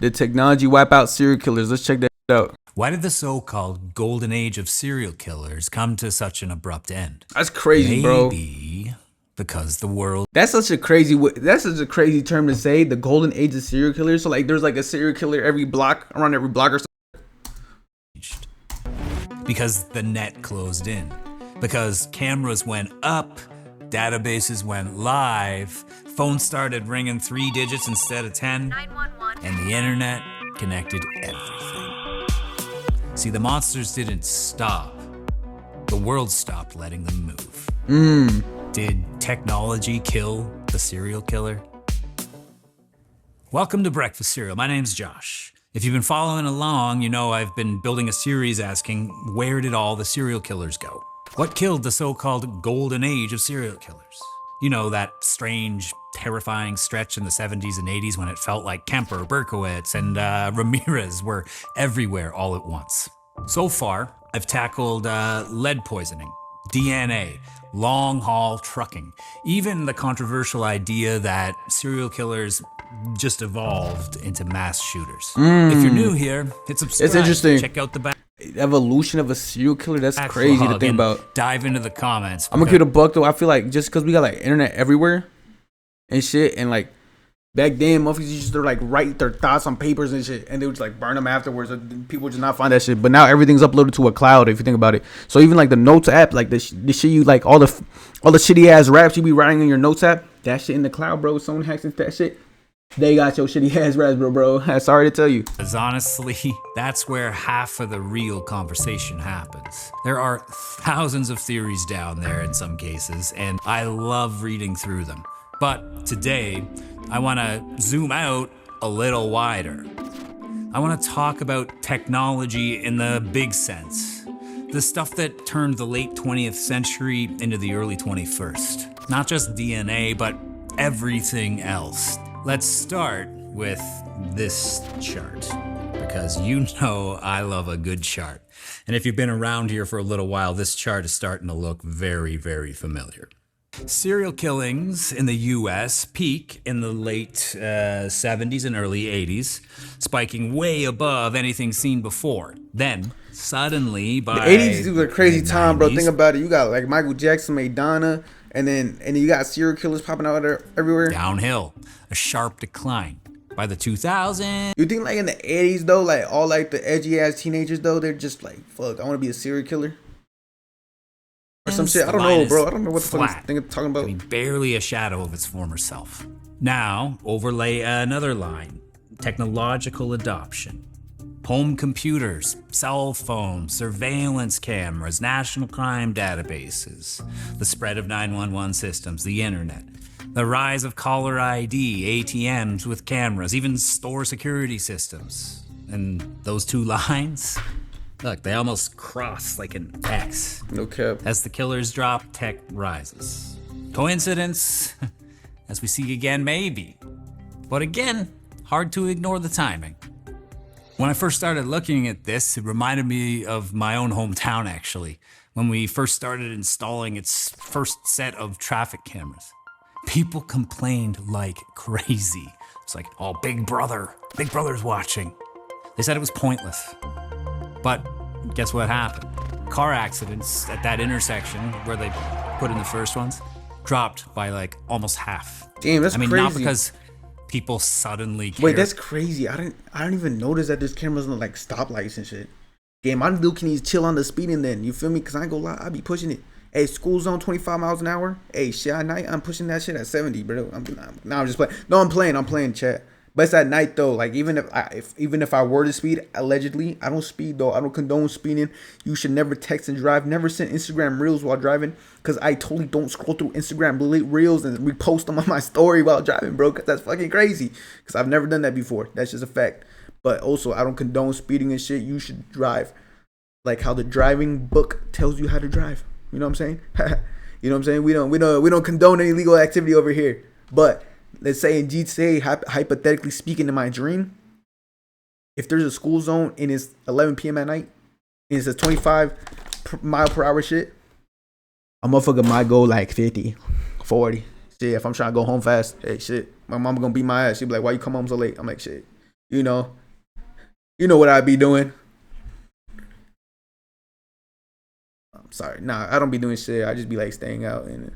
Did technology wipe out serial killers? Let's check that out. Why did the so-called golden age of serial killers come to such an abrupt end? That's crazy, bro. Maybe because the world That's such a crazy term to say. The golden age of serial killers. So like, there's like a serial killer around every block or something. changed. Because the net closed in. Because cameras went up, databases went live, phones started ringing 3 digits instead of 10, 911. and the internet connected everything. See, the monsters didn't stop. The world stopped letting them move. Did technology kill the serial killer? Welcome to Breakfast Cereal. My name's Josh. If you've been following along, you know I've been building a series asking, where did all the serial killers go? What killed the so-called golden age of serial killers? You know, that strange, terrifying stretch in the 70s and 80s when it felt like Kemper, Berkowitz, and Ramirez were everywhere all at once. So far, I've tackled lead poisoning, DNA, long-haul trucking, even the controversial idea that serial killers just evolved into mass shooters. If you're new here, hit subscribe. It's interesting. Check out the back. Evolution of a serial killer. That's crazy to backlog think and about. Dive into the comments. I'm gonna get a buck though. I feel like just because we got like internet everywhere and shit, and like back then, motherfuckers used to like write their thoughts on papers and shit, and they would just like burn them afterwards. People would just not find that shit. But now everything's uploaded to a cloud. If you think about it, so even like the Notes app, like the shit you like all the shitty ass raps you be writing in your Notes app, that shit in the cloud, bro. Someone hacks into that shit. They got your shitty ass raps, bro. Sorry to tell you. Because honestly, that's where half of the real conversation happens. There are thousands of theories down there in some cases, and I love reading through them. But today, I want to zoom out a little wider. I want to talk about technology in the big sense. The stuff that turned the late 20th century into the early 21st. Not just DNA, but everything else. Let's start with this chart, because you know I love a good chart. And if you've been around here for a little while, this chart is starting to look very, very familiar. Serial killings in the US peak in the late 70s and early 80s, spiking way above anything seen before. Then, suddenly, by The 80s was a crazy time, bro. 90s, Think about it. You got like Michael Jackson, Madonna, and then you got serial killers popping out there everywhere. downhill, a sharp decline. By the 2000s, You think like in the 80s though, like all like the edgy ass teenagers though, they're just like, fuck, I want to be a serial killer or some shit. I don't know, bro. I don't know what the fuck I'm talking about. I mean, barely a shadow of its former self. Now, overlay another line: technological adoption. Home computers, cell phones, surveillance cameras, national crime databases, the spread of 911 systems, the internet, the rise of caller ID, ATMs with cameras, even store security systems. And those two lines, look, they almost cross like an X. No cap. As the killers drop, tech rises. Coincidence? As we see again, maybe. But again, hard to ignore the timing. When I first started looking at this, it reminded me of my own hometown, actually, when we first started installing its first set of traffic cameras. People complained like crazy. It's like, oh, Big Brother's watching. They said it was pointless. But guess what happened? Car accidents at that intersection where they put in the first ones dropped by like almost half. Damn, that's crazy. Not because people suddenly cared. Wait, that's crazy. I didn't even notice that there's cameras on like stoplights and shit. Game, I do can you chill on the speeding then? You feel me? Cause I ain't gonna lie, I be pushing it. Hey, school zone 25 miles an hour. Hey, shit at night, I'm pushing that shit at 70, bro. I'm just playing. No, I'm playing, chat. But it's at night though. Like even if I were to speed, allegedly, I don't speed though. I don't condone speeding. You should never text and drive. Never send Instagram reels while driving, cause I totally don't scroll through Instagram reels and repost them on my story while driving, bro. Cause that's fucking crazy. Cause I've never done that before. That's just a fact. But also, I don't condone speeding and shit. You should drive like how the driving book tells you how to drive. You know what I'm saying? You know what I'm saying? We don't condone any illegal activity over here. But let's say in GTA, hypothetically speaking, in my dream, if there's a school zone and it's 11 p.m. at night, and it's a 25 mile per hour shit, a motherfucker might go like 50, 40. Shit, if I'm trying to go home fast, hey, shit, my mama gonna beat my ass. She be like, why you come home so late? I'm like, shit, You know, you know what I'd be doing. I'm sorry, nah, I don't be doing shit. I just be like staying out and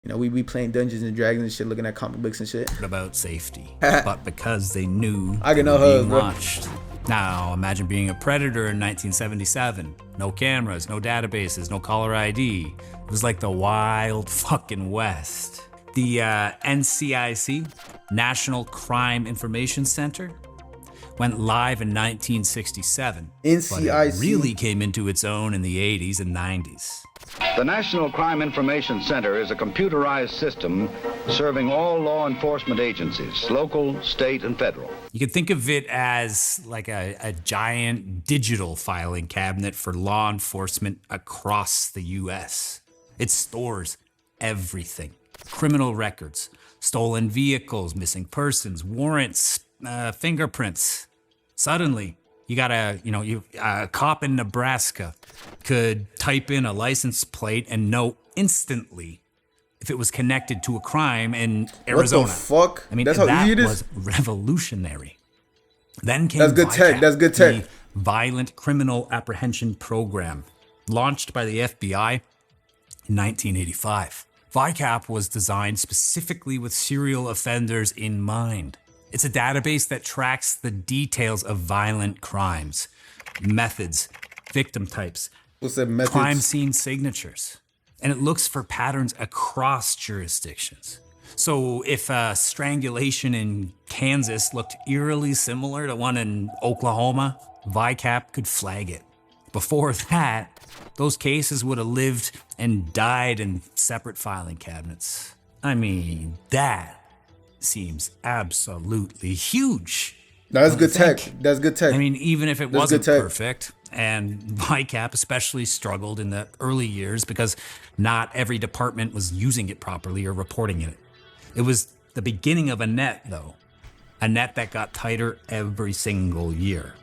we be playing Dungeons and Dragons and shit, looking at comic books and shit. About safety, but because they knew I get they no were being hugs, bro. watched. Now imagine being a predator in 1977. No cameras, no databases, no caller ID. It was like the wild fucking West. The NCIC, National Crime Information Center, went live in 1967. But it NCIC. really came into its own in the 80s and 90s. The National Crime Information Center is a computerized system serving all law enforcement agencies, local, state, and federal. You could think of it as like a giant digital filing cabinet for law enforcement across the US. It stores everything. Criminal records, stolen vehicles, missing persons, warrants, fingerprints. Suddenly, you got a cop in Nebraska could type in a license plate and know instantly if it was connected to a crime in Arizona. What the fuck? I mean, That's how that easy it is? was revolutionary. Then came That's good tech. VICAP, That's good tech. the Violent Criminal Apprehension Program, launched by the FBI in 1985. VICAP was designed specifically with serial offenders in mind. It's a database that tracks the details of violent crimes, methods, victim types, What's that methods? crime scene signatures, and it looks for patterns across jurisdictions. So if a strangulation in Kansas looked eerily similar to one in Oklahoma, VICAP could flag it. Before that, those cases would have lived and died in separate filing cabinets. I mean, that seems absolutely huge. No, that's Don't good you tech. think? That's good tech. I mean, even if it That's wasn't good tech. perfect, and VICAP especially struggled in the early years because not every department was using it properly or reporting it. It was the beginning of a net, though. A net that got tighter every single year.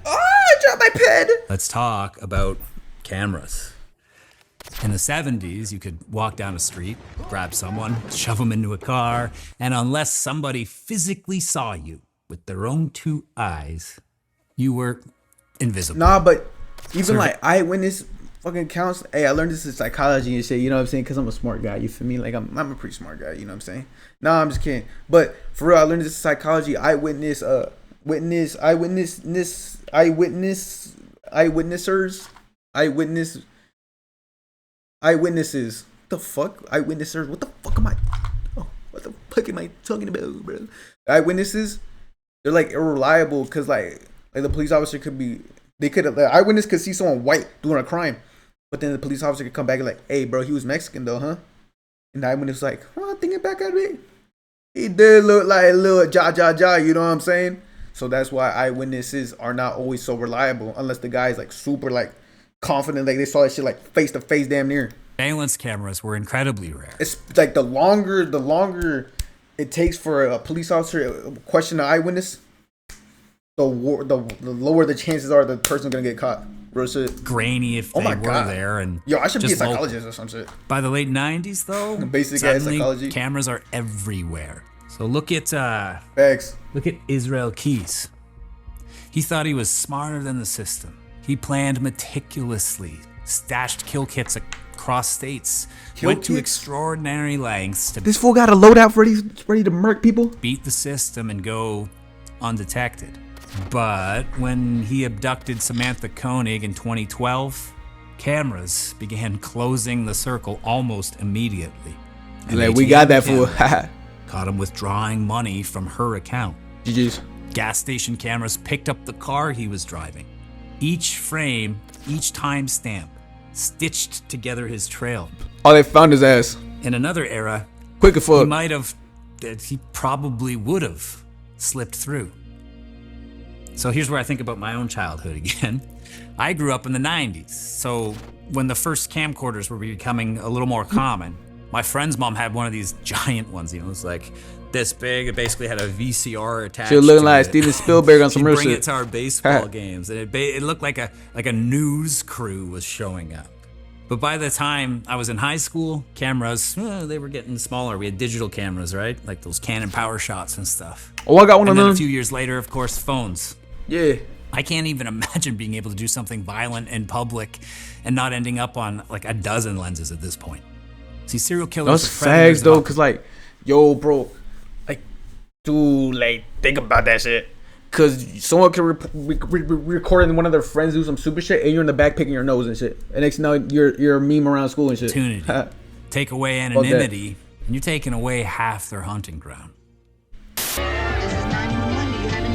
I dropped my pen. Let's talk about cameras. In the 70s, you could walk down a street, grab someone, shove them into a car, and unless somebody physically saw you with their own two eyes, you were invisible. Nah, but even like eyewitness fucking counts. Hey, I learned this in psychology and shit. You know what I'm saying? Because I'm a smart guy. You feel me? Like I'm a pretty smart guy. You know what I'm saying? Nah, I'm just kidding. But for real, I learned this in psychology. Eyewitnessers. The fuck? Eyewitnessers. What the fuck am I? Oh, what the fuck am I talking about, bro? Eyewitnesses. They're like irreliable because like the police officer could be. The eyewitness could see someone white doing a crime, but then the police officer could come back and like, hey, bro, he was Mexican though, huh? And the eyewitness was like, well, thinking back at it, he did look like a little ja. You know what I'm saying? So that's why eyewitnesses are not always so reliable unless the guy is like super like confident, like they saw that shit like face to face, damn near. Surveillance cameras were incredibly rare. It's like the longer it takes for a police officer to question an eyewitness, the lower the chances are the person's gonna get caught. Real shit. Grainy if they my were God. there, and Yo, I should be a just local. psychologist or some shit. By the late 90s, though, Basic ass suddenly psychology. cameras are everywhere. So look at Facts. Israel Keys. He thought he was smarter than the system. He planned meticulously, stashed kill kits across states, went to kits? extraordinary lengths to This fool got a loadout ready to murk people. beat the system and go undetected. But when he abducted Samantha Koenig in 2012, cameras began closing the circle almost immediately. And Like we got that ATM fool. camera caught him withdrawing money from her account. GG's. Gas station cameras picked up the car he was driving. Each frame, each timestamp, stitched together his trail. Oh, they found his ass. In another era, Quick as fuck. he probably would have slipped through. So here's where I think about my own childhood again. I grew up in the 90s, so when the first camcorders were becoming a little more common, my friend's mom had one of these giant ones, it was like this big. It basically had a VCR attached. She was looking to like it. Steven Spielberg on some She'd real bring shit. it to our baseball games, and it looked like a news crew was showing up. But by the time I was in high school, cameras, they were getting smaller. We had digital cameras, right? Like those Canon PowerShots and stuff. Oh, I got one And of then them. a few years later, of course, phones. Yeah. I can't even imagine being able to do something violent in public and not ending up on like a dozen lenses at this point. See, serial killers. That's are predators facts though, of- cause like, yo, bro, like, dude, like, think about that shit. Cause someone can recording one of their friends do some stupid shit, and you're in the back picking your nose and shit. And next now you're a meme around school and shit. Opportunity. Take away that. anonymity, and you're taking away half their hunting ground. This is 911. Do you have an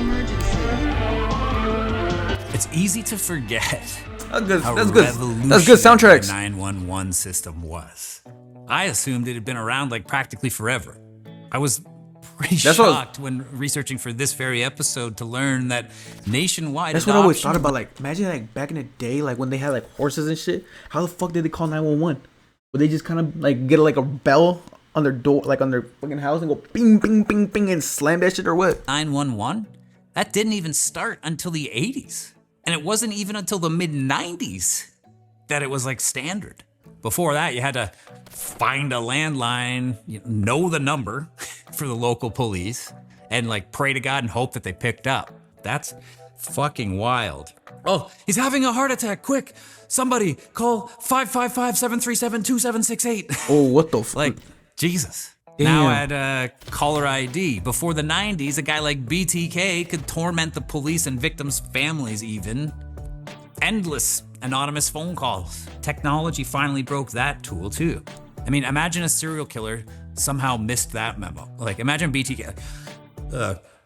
emergency? It's easy to forget That's good. how That's good. revolutionary That's good soundtracks. the 911 system was. I assumed it had been around like practically forever. I was pretty That's what I was- shocked when researching for this very episode to learn that nationwide That's what I always adoption- thought about. Like, imagine like back in the day, like when they had like horses and shit. How the fuck did they call 911? Would they just kind of like get like a bell on their door, like on their fucking house, and go bing, bing, bing, bing, and slam that shit or what? 911? That didn't even start until the 80s. And it wasn't even until the mid 90s that it was like standard. Before that, you had to find a landline, know the number for the local police, and like pray to God and hope that they picked up. That's fucking wild. Oh, he's having a heart attack. Quick, somebody call 555-737-2768. Oh, what the fuck? Like, Jesus. Damn. Now add caller ID. Before the 90s, a guy like BTK could torment the police and victims' families even. Endless anonymous phone calls. Technology finally broke that tool too. I mean, imagine a serial killer somehow missed that memo. Like, imagine BTK.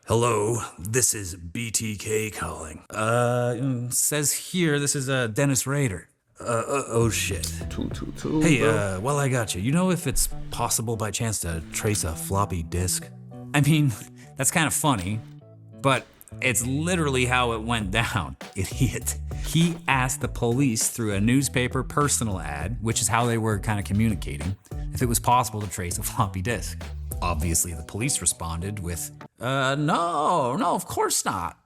Hello, this is BTK calling. Says here this is Dennis Rader. Oh shit. 222. Hey, bro. well, I got you. You know if it's possible by chance to trace a floppy disk? I mean, that's kind of funny, but it's literally how it went down, idiot. He asked the police through a newspaper personal ad, which is how they were kind of communicating, if it was possible to trace a floppy disk. Obviously, the police responded with, no, of course not.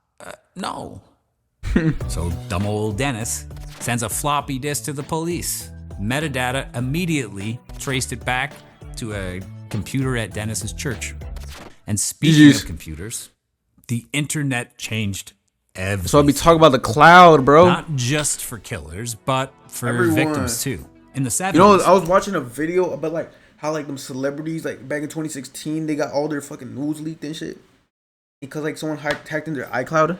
No. So dumb old Dennis sends a floppy disk to the police. Metadata immediately traced it back to a computer at Dennis's church. And speaking GGs. of computers, the internet changed everything. So I'll be talking about the cloud, bro. Not just for killers, but for Everyone. victims too. In the 70s, You know, I was watching a video about like how like them celebrities like back in 2016 they got all their fucking news leaked and shit because like someone hacked in their iCloud.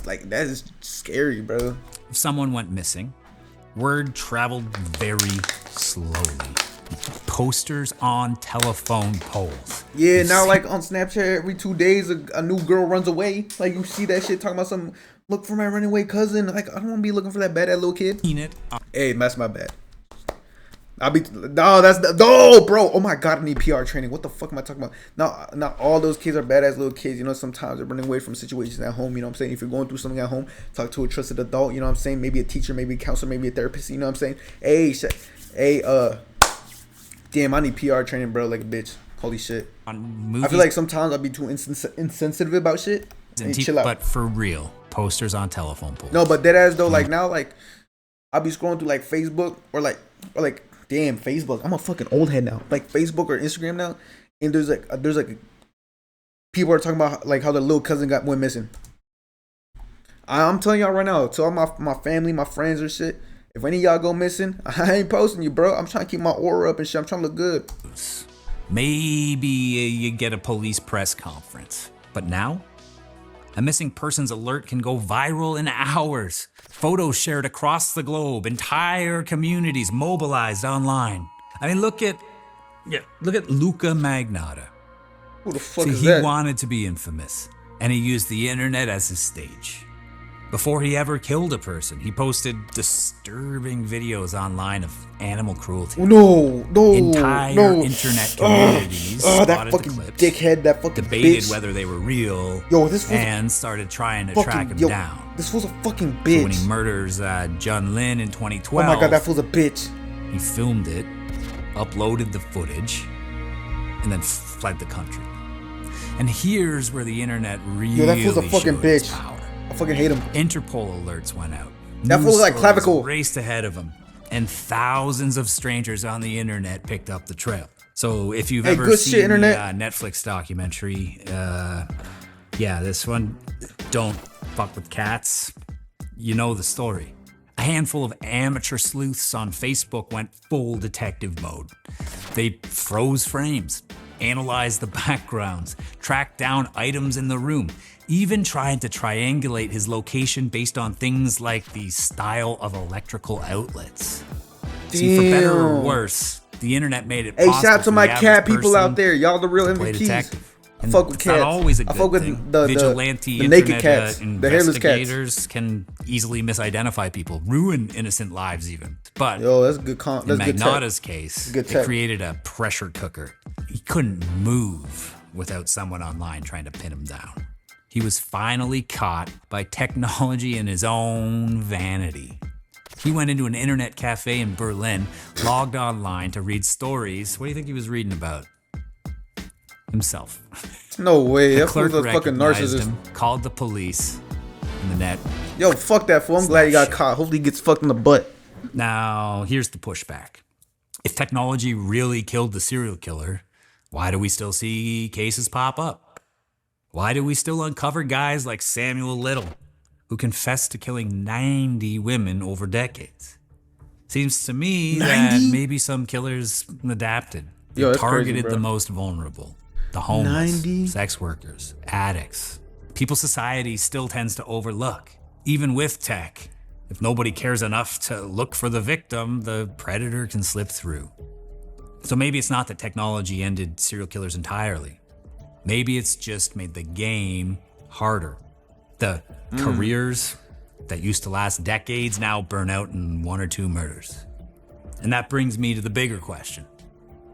Like that is scary, bro. if someone went missing, word traveled very slowly. Posters on telephone poles. Yeah, You now see- like on Snapchat every 2 days a new girl runs away. Like you see that shit talking about some look for my running away cousin. Like I don't want to be looking for that bad little kid. seen it on Hey, that's my bad. No, bro. Oh my god, I need PR training. What the fuck am I talking about? Not all those kids are badass little kids. You know, sometimes they're running away from situations at home. You know what I'm saying? If you're going through something at home, talk to a trusted adult. You know what I'm saying? Maybe a teacher, maybe a counselor, maybe a therapist. You know what I'm saying? Damn, I need PR training, bro. Like a bitch. Holy shit. movies. I feel like sometimes I'll be too insensitive about shit. and And te- chill out. but for real, posters on telephone poles. No, but dead ass though, like now, like I'll be scrolling through like Facebook or like damn Facebook. I'm a fucking old head now. Like Facebook or Instagram now, and there's like people are talking about like how their little cousin went missing. I'm telling y'all right now, to all my family, my friends or shit. If any of y'all go missing, I ain't posting you, bro. I'm trying to keep my aura up and shit. I'm trying to look good. Maybe you get a police press conference. But now, a missing persons alert can go viral in hours. Photos shared across the globe, entire communities mobilized online. I mean, look at Luca Magnotta. Who the fuck See, is he that? wanted to be infamous, and he used the internet as his stage. Before he ever killed a person, he posted disturbing videos online of animal cruelty. No, Entire internet communities that spotted the fucking clips, dickhead, that fucking debated bitch. whether they were real, Yo, this was and started trying to track him down. This fool's a fucking So when bitch. he murders Jun Lin in Oh 2012, my god, that fool's a bitch. he filmed it, uploaded the footage, and then fled the country. And here's where the internet really that fool's a fucking showed its bitch. power. I fucking hate him. Interpol alerts went out. That News fool look like stories clavicle. raced ahead of him, and thousands of strangers on the internet picked up the trail. So if you've Hey, ever good seen shit, the internet. Netflix documentary, yeah, this one, Don't Fuck with Cats, you know the story. A handful of amateur sleuths on Facebook went full detective mode. They froze frames, analyzed the backgrounds, tracked down items in the room, even tried to triangulate his location based on things like the style of electrical outlets. See, for better or Damn. worse, the internet made it Hey, possible shout out to for my the cat average people person out there. Y'all the real to play MVPs. detective. I And fuck with it's cats. not always a I good fuck with thing. the Vigilante naked internet cats, the hairless cats. investigators can easily misidentify people, ruin innocent lives even. But Yo, that's good. in That's good. Magnata's case, Good it tech. created a pressure cooker. He couldn't move without someone online trying to pin him down. He was finally caught by technology and his own vanity. He went into an internet cafe in Berlin, logged online to read stories. What do you think he was reading about? Himself. No way. The That clerk fool's a fucking recognized narcissist. him, called the police, and the net. Yo, fuck that fool. I'm glad he got caught. Hopefully he gets fucked in the butt. Now, here's the pushback. If technology really killed the serial killer, why do we still see cases pop up? Why do we still uncover guys like Samuel Little, who confessed to killing 90 women over decades? Seems to me that 90? maybe some killers adapted. They Yo, that's crazy, targeted bro. the most vulnerable. The homeless, 90? sex workers, addicts. People society still tends to overlook. Even with tech, if nobody cares enough to look for the victim, the predator can slip through. So maybe it's not that technology ended serial killers entirely. Maybe it's just made the game harder. The careers that used to last decades now burn out in 1 or 2 murders. And that brings me to the bigger question.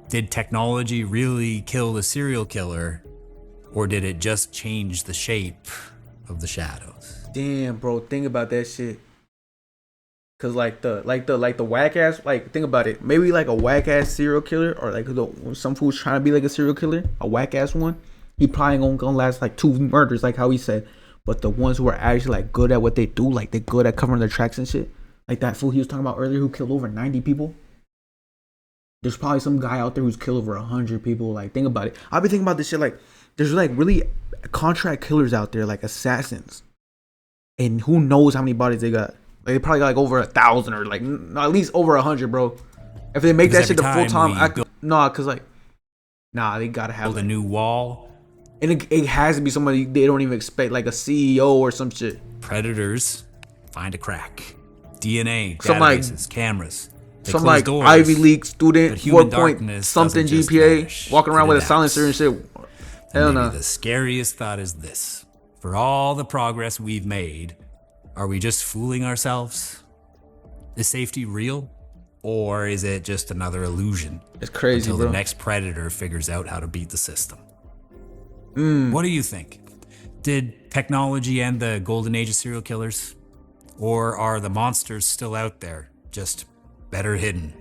Did technology really kill the serial killer, or did it just change the shape of the shadows? Damn, bro. Think about that shit. Cause like the whack ass, like, think about it. Maybe like a whack ass serial killer, or like some fool's trying to be like a serial killer, a whack ass one. He probably ain't gonna last like 2 murders, like how he said. But the ones who are actually like good at what they do, like they're good at covering their tracks and shit, like that fool he was talking about earlier who killed over 90 people. There's probably some guy out there who's killed over 100 people. Like, think about it. I've been thinking about this shit. Like, there's like really contract killers out there, like assassins, and who knows how many bodies they got. Like, they probably got like over 1,000 or like at least over 100, bro. If they make Because that shit the every full time time, we cause like, they gotta have Build a like, new wall. and it has to be somebody they don't even expect, like a CEO or some shit. Predators find a crack. DNA, Some, like- databases, cameras. They Some close like doors, Ivy League student, but human 4 point darkness something doesn't just GPA, vanish. walking around It with a adapts. silencer and shit. And Hell maybe no. the scariest thought is this. For all the progress we've made, are we just fooling ourselves? Is safety real? Or is it just another illusion? It's crazy, Until bro. the next predator figures out how to beat the system. Mm. What do you think? Did technology end the golden age of serial killers? Or are the monsters still out there, just better hidden?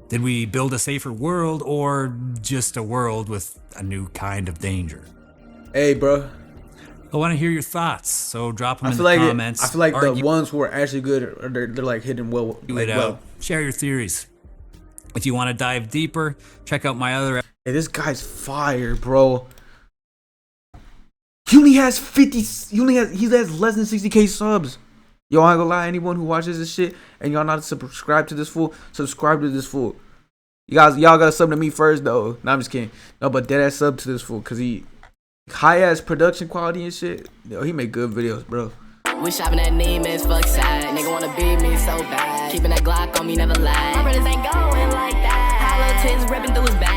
Did we build a safer world, or just a world with a new kind of danger? Hey, bro. I want to hear your thoughts, so drop them I in feel the like comments. I feel like the Argue ones who are actually good, are they're like hidden well. Like, it out. well. Share your theories. If you want to dive deeper, check out my other Hey, this guy's fire, bro. He only has 50. He has less than 60K subs. Yo, I ain't gonna lie. Anyone who watches this shit and y'all not subscribed to this fool, subscribe to this fool. Y'all gotta sub to me first though. No, I'm just kidding. No, but dead ass sub to this fool, cause he high ass production quality and shit. Yo, he make good videos, bro. We shopping at Neiman's, fuck sad. Nigga wanna beat me so bad. Keeping that Glock on me, never lie. My brothers ain't going like that. Hollow tips ripping through his back.